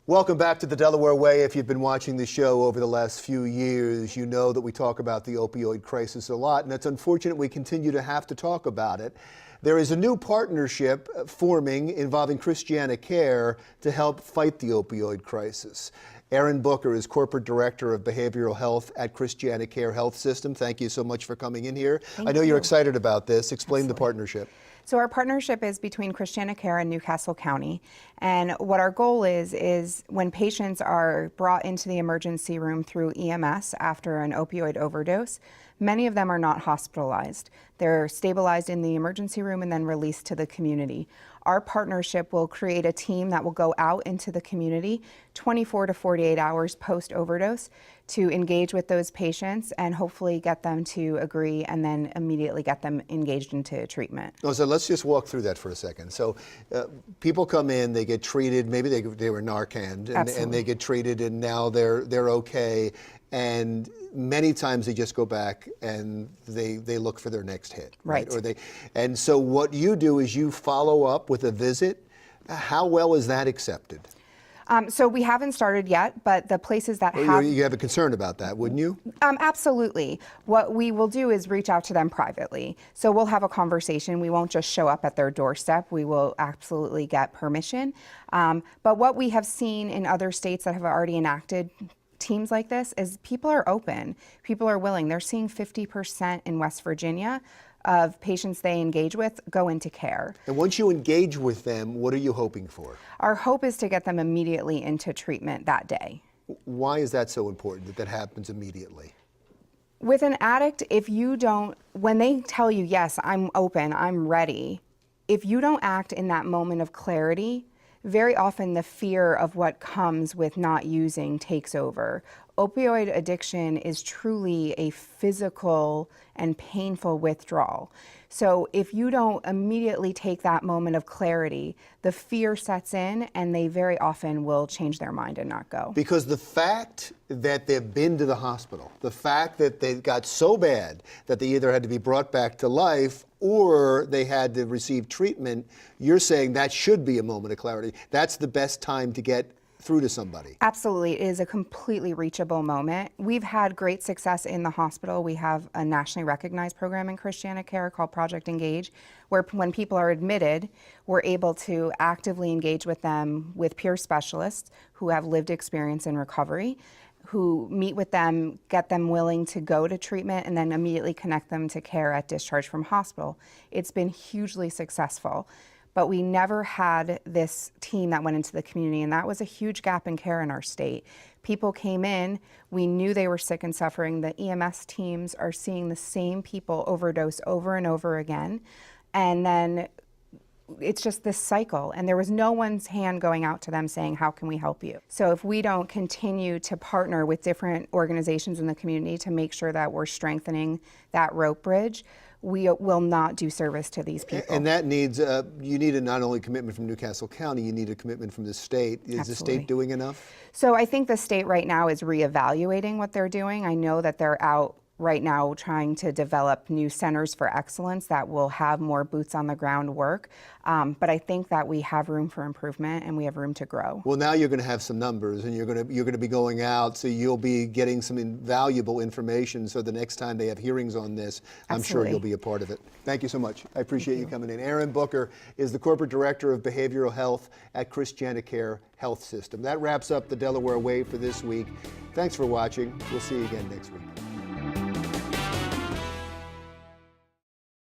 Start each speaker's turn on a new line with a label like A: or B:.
A: Welcome back to the Delaware Way. If you've been watching the show over the last few years, you know that we talk about the opioid crisis a lot, and it's unfortunate we continue to have to talk about it. There is a new partnership forming involving Christiana Care to help fight the opioid crisis. Erin Booker is Corporate Director of Behavioral Health at Christiana Care Health System. Thank you so much for coming in here. I know you're excited about this. Explain the partnership.
B: So our partnership is between Christiana Care and Newcastle County. And what our goal is when patients are brought into the emergency room through EMS after an opioid overdose, many of them are not hospitalized. They're stabilized in the emergency room and then released to the community. Our partnership will create a team that will go out into the community 24 to 48 hours post-overdose to engage with those patients and hopefully get them to agree and then immediately get them engaged into treatment.
A: Oh, so let's just walk through that for a second. So people come in, they get treated, maybe they were Narcan, and they get treated and now they're okay. And many times they just go back and they look for their next hit.
B: Right.
A: And so what you do is you follow up with a visit. How well is that accepted?
B: So we haven't started yet, but the places that
A: have... You have a concern about that, wouldn't you?
B: Absolutely. What we will do is reach out to them privately. So we'll have a conversation. We won't just show up at their doorstep. We will absolutely get permission. But what we have seen in other states that have already enacted teams like this is people are open. People are willing. They're seeing 50% in West Virginia of patients they engage with go into care.
A: And once you engage with them, what are you hoping for?
B: Our hope is to get them immediately into treatment that day.
A: Why is that so important that that happens immediately?
B: With an addict, when they tell you, yes, I'm open, I'm ready, if you don't act in that moment of clarity, very often the fear of what comes with not using takes over. Opioid addiction is truly a physical and painful withdrawal. So if you don't immediately take that moment of clarity, the fear sets in and they very often will change their mind and not go.
A: Because the fact that they've been to the hospital, the fact that they got so bad that they either had to be brought back to life or they had to receive treatment, you're saying that should be a moment of clarity. That's the best time to get through to somebody.
B: Absolutely. It is a completely reachable moment. We've had great success in the hospital. We have a nationally recognized program in Christiana Care called Project Engage, where when people are admitted, we're able to actively engage with them with peer specialists who have lived experience in recovery, who meet with them, get them willing to go to treatment, and then immediately connect them to care at discharge from hospital. It's been hugely successful. But we never had this team that went into the community, and that was a huge gap in care in our state. People came in, we knew they were sick and suffering. The EMS teams are seeing the same people overdose over and over again, and then it's just this cycle, and there was no one's hand going out to them saying, how can we help you? So if we don't continue to partner with different organizations in the community to make sure that we're strengthening that rope bridge, we will not do service to these people.
A: And that needs, you need not only commitment from Newcastle County, you need a commitment from the state. Is the state doing enough?
B: So I think the state right now is reevaluating what they're doing. I know that they're out right now trying to develop new centers for excellence that will have more boots on the ground work. But I think that we have room for improvement and we have room to grow.
A: Well, now you're going to have some numbers and you're going to be going out, so you'll be getting some invaluable information. So the next time they have hearings on this, I'm sure you'll be a part of it. Thank you so much. I appreciate you coming in. Erin Booker is the Corporate Director of Behavioral Health at Christiana Care Health System. That wraps up the Delaware Way for this week. Thanks for watching. We'll see you again next week.